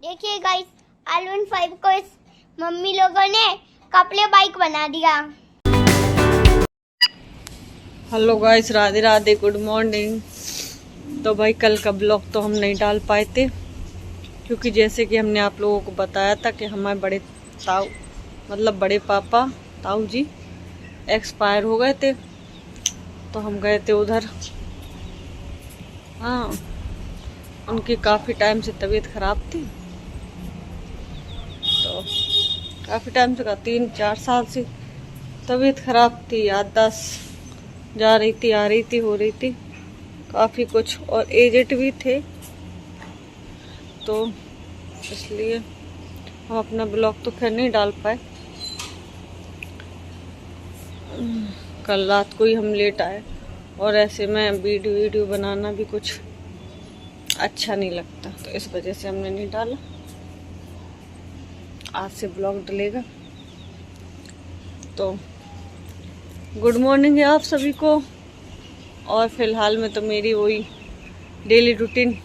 देखिए guys, R15 को इस मम्मी लोगों ने कपड़े बाइक बना दिया। Hello guys, Radhe Radhe, good morning. तो भाई कल का ब्लॉग तो हम नहीं डाल पाए थे क्योंकि जैसे कि हमने आप लोगों को बताया था कि हमारे बड़े ताऊ मतलब बड़े पापा ताऊ जी एक्सपायर हो गए थे। तो हम गए थे उधर। हाँ, उनकी काफ़ी टाइम से तबीयत ख़राब थी। तो काफ़ी टाइम से, 3-4 साल से तबीयत ख़राब थी, याददाश्त जा रही थी, आ रही थी, हो रही थी काफ़ी कुछ, और एजेड भी थे। तो इसलिए हम अपना ब्लॉग तो खैर नहीं डाल पाए। कल रात को ही हम लेट आए और ऐसे में वीडियो बनाना भी कुछ अच्छा नहीं लगता, तो इस वजह से हमने नहीं डाला। आज से ब्लॉग डलेगा। तो गुड मॉर्निंग है आप सभी को। और फिलहाल में तो मेरी वही डेली रूटीन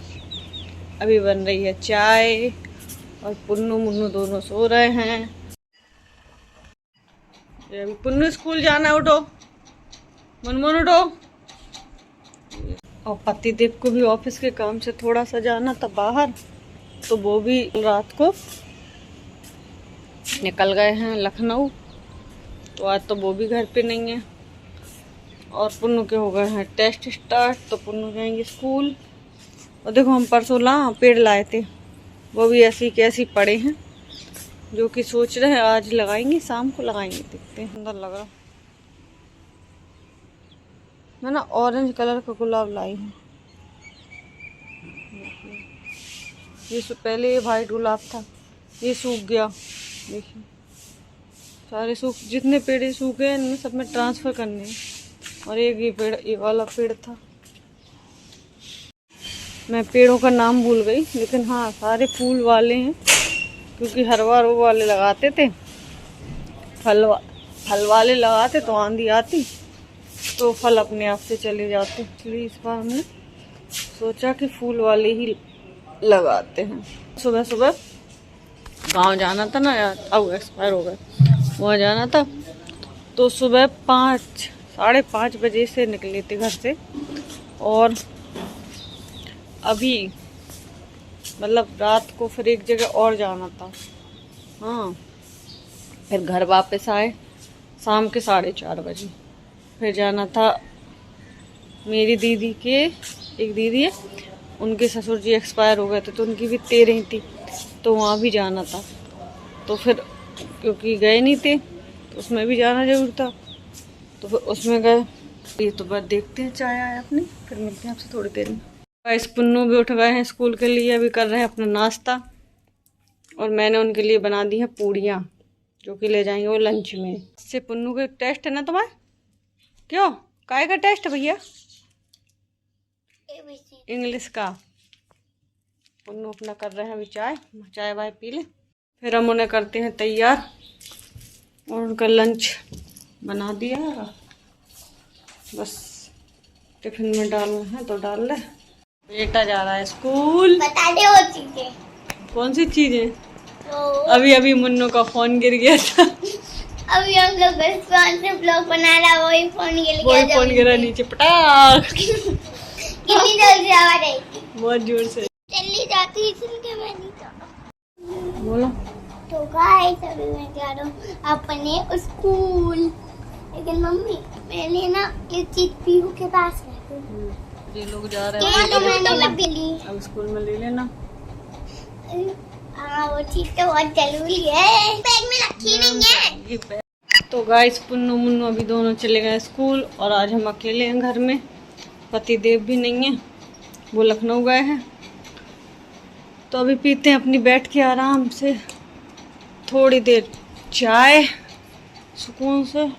अभी बन रही है, चाय, और पुन्नू मुन्नू दोनों सो रहे हैं। ये अभी पुन्नू स्कूल जाना है, उठो मुनमुन उठो। और पतिदेव को भी ऑफिस के काम से थोड़ा सा जाना था बाहर, तो वो भी रात को निकल गए हैं लखनऊ। तो आज तो वो भी घर पे नहीं है। और पुन्नू के हो गए हैं टेस्ट स्टार्ट, तो पुन्नू जाएंगे स्कूल। और देखो, हम परसों पेड़ लाए थे, वो भी ऐसी कैसी पड़े हैं, जो कि सोच रहे हैं आज लगाएंगे, शाम को लगाएंगे, देखते हैं। सुंदर लग रहा। मैं ना ऑरेंज कलर का गुलाब लाई हूँ। ये पहले ये वाइट गुलाब था, ये सूख गया। देखिए सारे जितने पेड़ सूखे हैं इनमें सब में ट्रांसफर करने हैं। और एक ये पेड़, ये वाला पेड़ था, मैं पेड़ों का नाम भूल गई, लेकिन हाँ सारे फूल वाले हैं, क्योंकि हर बार वो वाले लगाते थे, फल वाले लगाते तो आंधी आती तो फल अपने आप से चले जाते। इसलिए इस बार हमने सोचा कि फूल वाले ही लगाते हैं। सुबह सुबह गांव जाना था ना यार, अब एक्सपायर हो गए, वहाँ जाना था। तो सुबह 5-5:30 बजे से निकले थे घर से, और अभी मतलब रात को फिर एक जगह और जाना था। हाँ, फिर घर वापस आए शाम के 4:30 बजे। फिर जाना था मेरी दीदी के, एक दीदी है, उनके ससुर जी एक्सपायर हो गए थे, तो उनकी भी 13 थी, तो वहाँ भी जाना था। तो फिर क्योंकि गए नहीं थे तो उसमें भी जाना जरूर था, तो फिर उसमें गए। ये तो बस देखते हैं, चाय आए अपनी, फिर मिलते हैं आपसे थोड़ी देर में। इस पुन्नू भी उठ गए हैं स्कूल के लिए, अभी कर रहे हैं अपना नाश्ता। और मैंने उनके लिए बना दी है पूड़ियाँ, जो कि ले जाएंगे वो लंच में। इससे पुन्नू का टेस्ट है ना तुम्हारा? क्यों, काय का टेस्ट है भैया? इंग्लिश का। पुन्नू अपना कर रहे हैं अभी चाय वाय पी ले, फिर हम उन्हें करते हैं तैयार। और उनका लंच बना दिया, बस टिफिन में डालना है तो डाल ले। बेटा जा रहा है स्कूल। बता दे वो चीजें। कौन सी चीजें? तो अभी मुन्नू का फोन गिर गया था। अभी हम लोग फोन से ब्लॉग बना रहा, वही फोन गिरा नीचे, पटाख। कितनी जोर से आवाज आई थी? बहुत जोर से। जल्दी जाती इसलिए मैं नहीं था। बोलो। तो गाइस, अभी मैं जा रहा हूँ अपने स्कूल, लेकिन मम्मी मैंने ना ये चीज पीहू के पास रखी। ये लोग जा रहे हैं, तो मैंने ली। अब स्कूल में ले लेना। हाँ, वो चीज तो बहुत जरूरी है, बैग में रखी नहीं है। तो गाइस, पुन्नू मुन्नू अभी दोनों चले गए स्कूल, और आज हम अकेले हैं घर में। पतिदेव भी नहीं है, वो लखनऊ गए हैं। तो अभी पीते हैं अपनी बैठ के आराम से थोड़ी देर चाय, सुकून से।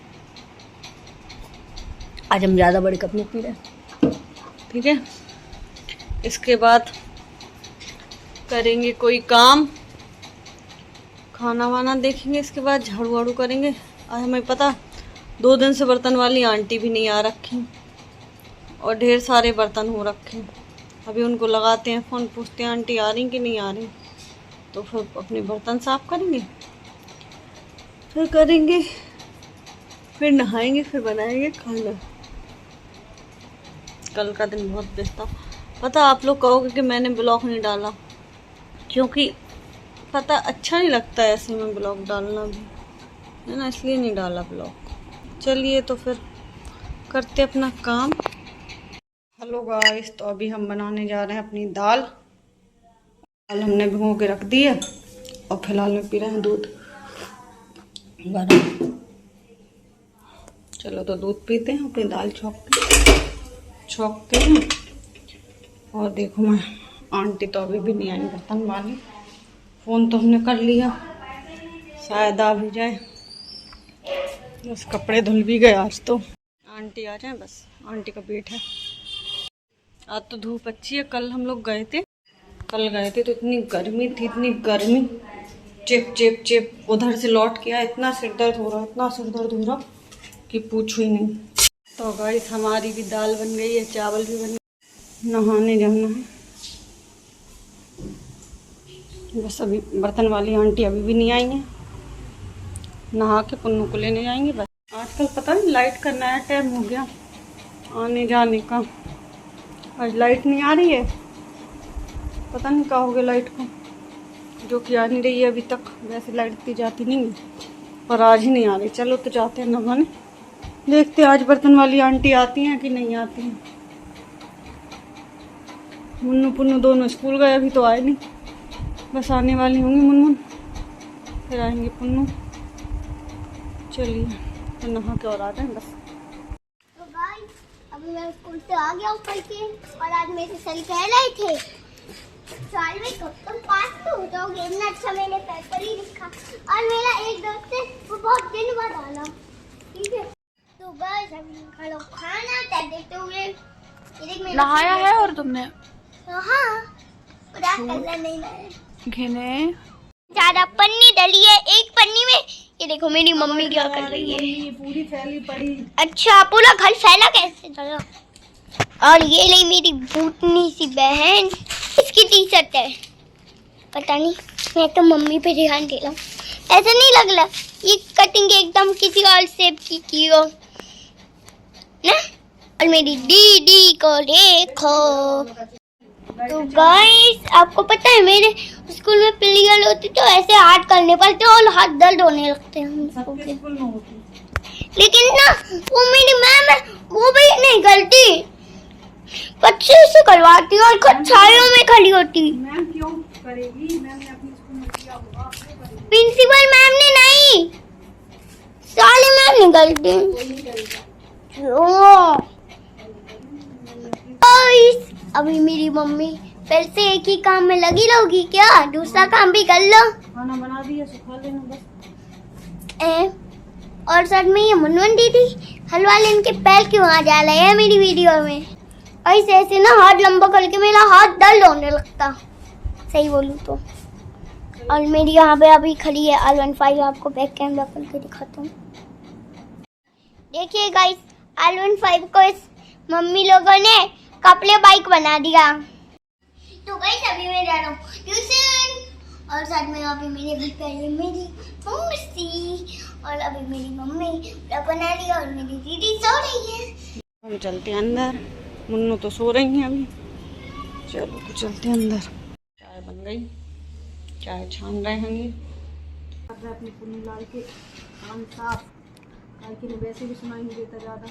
आज हम ज़्यादा बड़े कप में पी रहे हैं, ठीक है। इसके बाद करेंगे कोई काम, खाना वाना देखेंगे, इसके बाद झाड़ू वाड़ू करेंगे। आज हमें पता 2 दिन से बर्तन वाली आंटी भी नहीं आ रखी, और ढेर सारे बर्तन हो रखे। अभी उनको लगाते हैं फ़ोन, पूछते हैं आंटी आ रही कि नहीं आ रही। तो फिर अपने बर्तन साफ करेंगे, फिर नहाएंगे, फिर बनाएंगे खाना। कल का दिन बहुत व्यस्त था। पता आप लोग कहोगे कि मैंने ब्लॉग नहीं डाला, क्योंकि पता अच्छा नहीं लगता है ऐसे में ब्लॉग डालना भी, है ना, इसलिए नहीं डाला ब्लॉग। चलिए तो फिर करते अपना काम। हेलो गाइस, तो अभी हम बनाने जा रहे हैं अपनी दाल हमने भिगो के रख दी है और फिलहाल में पी रहे हैं दूध गरम। चलो तो दूध पीते हैं, अपनी दाल छौंकते हैं। और देखो मैं, आंटी तो अभी भी नहीं आई बर्तन वाली। फ़ोन तो हमने कर लिया, शायद आ भी जाए। बस कपड़े धुल भी गए आज तो। आंटी आ जाए बस, आंटी का वेट है। आज तो धूप अच्छी है। कल हम लोग गए थे तो इतनी गर्मी थी, इतनी गर्मी, चिप चिप चिप। उधर से लौट के आया, इतना सिर दर्द हो रहा कि पूछो ही नहीं। तो गाइस हमारी भी दाल बन गई है, चावल भी बन गए। नहाने जाना है बस। अभी बर्तन वाली आंटी अभी भी नहीं आई है, नहा के पुन्नू को लेने जाएंगे बस। आजकल पता नहीं लाइट का नया टाइम हो गया आने जाने का। आज लाइट नहीं आ रही है, पता नहीं क्या हो गया लाइट को, जो कि आ नहीं रही है अभी तक। वैसे लाइट इतनी जाती नहीं है, पर आज ही नहीं आ रही। चलो तो जाते हैं नहाने, देखते हैं आज बर्तन वाली आंटी आती हैं कि नहीं आती हैं। मुन्नू पुन्नू दोनों स्कूल गए, अभी तो आए नहीं, बस आने वाली होंगी मुन्नू, फिर आएंगे पुन्नू। चलिए तो नहा के और आ जाए बस। तो गाइस अभी मैं स्कूल से आ गया ऊपर के, और आज मेरे सर कह रहे थे साल में कब तुम पास तो हो जाओगे, इतना अच्छा मैंने पेपर ही लिखा। और मेरा एक दोस्त है, वो बहुत दिन बाद आना, ठीक है। तो गाइस अभी खा लो खाना, क्या देखते हुए नहाया है और तुमने? हाँ, पूरा कलर नहीं लाया। घिने ज्यादा पन्नी डली है एक पन्नी में। ये देखो मेरी मम्मी क्या कर रही है, पूरी फैली पड़ी। अच्छा पूरा घर फैला कैसे चला। और ये ले मेरी भूतनी सी बहन, इसकी टी शर्ट है। पता नहीं, मैं तो मम्मी पे ध्यान दे रहा हूँ। ऐसा नहीं लग रहा ये कटिंग एकदम किसी और शेप की हो ना। और मेरी दीदी को देखो। तो गाइस आपको पता है मेरे स्कूल में पीरियड होती तो ऐसे हाथ करने पड़ते और हाथ दर्द होने लगते हैं हम लोगों के। लेकिन ना वो मेरी मैम है, वो भी नहीं गलती, बच्चे से करवाती और कक्षाओं में खड़ी होती। मैम क्यों करेगी, मैम ने अपने स्कूल में किया होगा, प्रिंसिपल मैम ने नहीं, साले मैम ने गलती। अभी मेरी मम्मी फिर से एक ही काम में लगी रहोगी क्या? दूसरा काम भी कर लो। खाना बना दिया, सुखा लेना बस। और साथ में ये मुनमुन दीदी हलवा लेने के पैर क्यों आ जा रहे हैं मेरी वीडियो में। ऐसे ऐसे ना हाथ लंबा करके मेरा हाथ दर्द होने लगता, सही बोलूं तो। और मेरी यहाँ पे अभी खड़ी है R15, आपको बैक कैमरा करके दिखाता हूँ। देखिए गाइस, R15 को इस मम्मी लोगों ने कपड़े बाइक बना दिया। तो गाइस अभी मैं जा रहा हूँ ट्यूशन, और साथ में अभी मेरे घर पे आई मेरी मम्मी, और अभी मेरी मम्मी बना रही है और मेरी दीदी सो रही है। हम चलते हैं अंदर, मुन्नू तो सो रही हैं अभी। चलो तो चलते हैं अंदर। चाय बन गई, चाय छान रहे हैं अपने पुन्नू लाल के कान साफ, कि ने वैसे भी सुनाई नहीं देता ज़्यादा,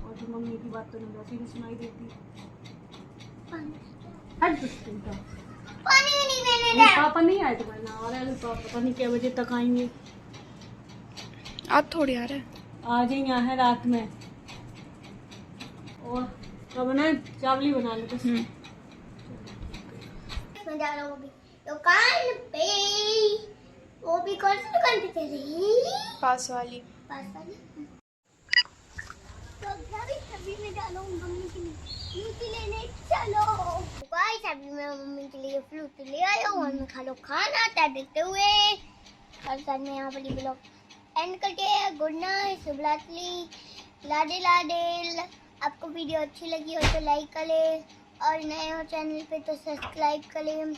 और फिर मम्मी की बात तो नहीं वैसे भी सुनाई देती। पानी भी नहीं देने दे। पापा नहीं आए तुम्हारे ना, और तो पता नहीं क्या बजे तक आएंगे। आज थोड़ी आ रहा है, आज ही यहाँ है रात में। और क्या बनाए, चावल ही बना लो बस। मैं जा रहा हूँ अभी दुकान पे, वो भी कौन सी दुकान पे चली? पास वाली। तो अभी मैं जा रहा हूँ मम्मी के लिए फ्रूटी लेने। चलो गाइस अभी मैं मम्मी के लिए फ्रूटी ले आया हूँ, और मैं खा लो खाना क्या देखते हुए। और साथ में यहाँ पर ब्लॉग एंड करके गुड नाइट, शुभ रात्रि, लाडे लाडे। आपको वीडियो अच्छी लगी हो तो लाइक करें, और नए हो चैनल पे तो सब्सक्राइब करें।